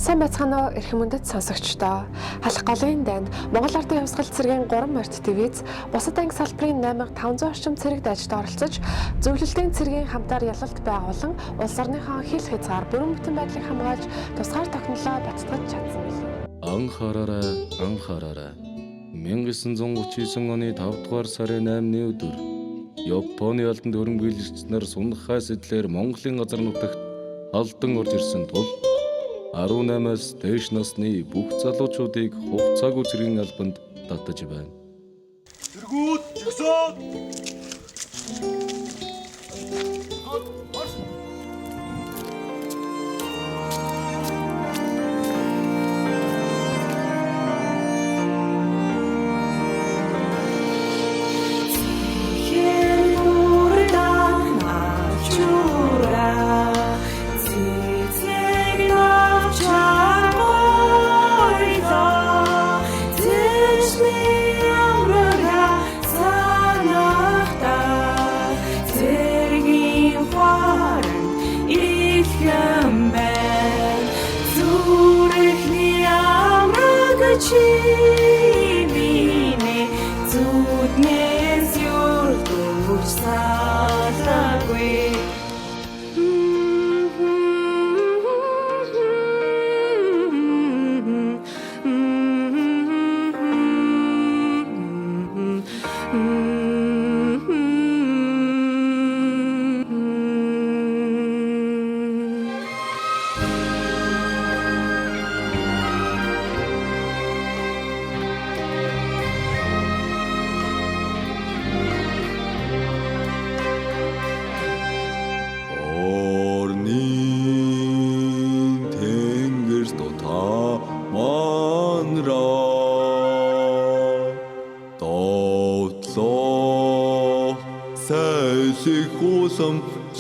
Сайн байцгаана уу эрхэм мөндөд сонсогчдоо. Халах голын дайнд Монгол Ардын Хувьсгал цэргийн 3 морьт телевиз бусад анги салбарын 8500 орчим цэрэг дайчид оролцож зөвлөлтийн цэргийн хамтаар ялалт байгуулан улс орныхоо хил хязгаар бүрэн бүтэн байдлыг хамгаалж тусгаар тогтнолоо баттгаж чадсан билээ. Анхаараарай. 1939 оны 5 дугаар сарын 8-ны өдөр Японы алдан хөрөнгөөлөгч нар сунхаас эдлэр Монголын газар нутагт алдан орж ирсэн тул 18-аас дээш насны бүх залуучуудыг хугацаагүй цэргийн албанд татаж байна. Тэргүүд жигсаад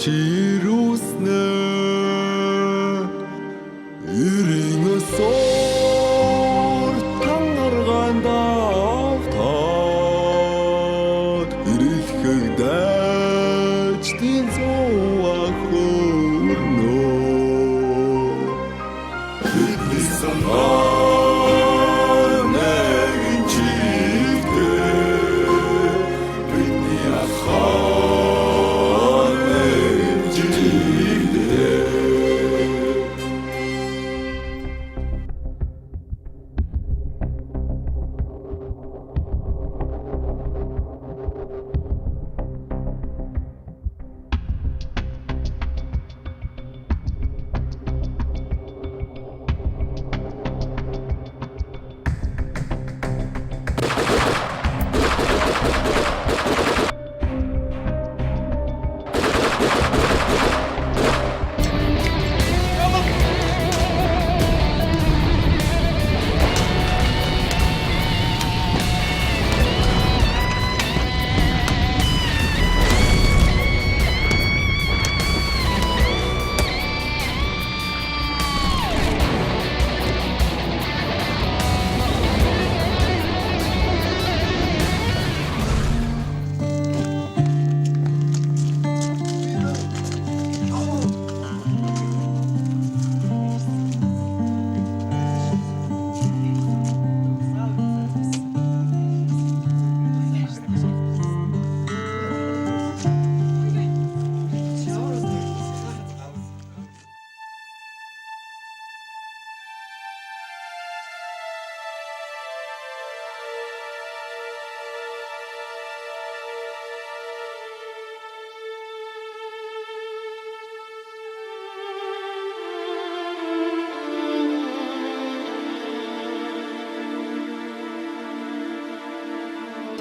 чируснэ иринэсор тангаргандав ирэхэгдэж тийм зуахөрнө бидний санаа нэгэн чигтээ бидний ахаа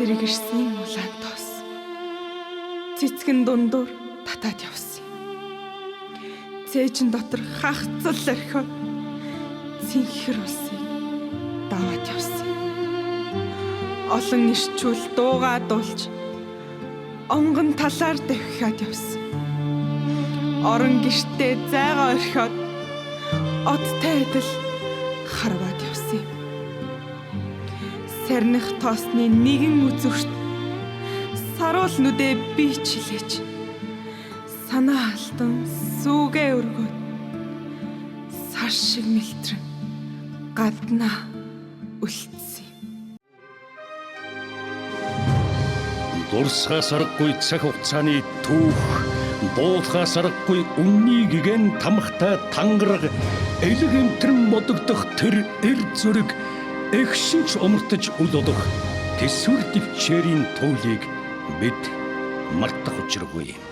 Тэрэг ирсний улаан тоос цэцгэн дундуур татаад явсан. Цээжин дотор хагцал орхиод цэнхэр улсыг даваад явсан. Олон ирчүүл дуугаа дуулж онгон талаар давхиад явсан. Орон гэртээ зайгаа орхиод одтой адил харваад явсан. Сарних тоосны нэгэн үзүүрт саруул нүдээ би чилээж санаа алдан сүүгээ өргөөд сар шиг мэлтрэн гадна үлдсэн. Дурсахаас аргагүй цаг хугацааны түүх, буулахаас аргагүй үнний гигэн тамхтай тангараг, элэг эмтрэн модогдох тэр эр зүрэг, эгшинч умартаж үл олох тэсвэр дэвчээрийн туулийг бид мартах учиргүй.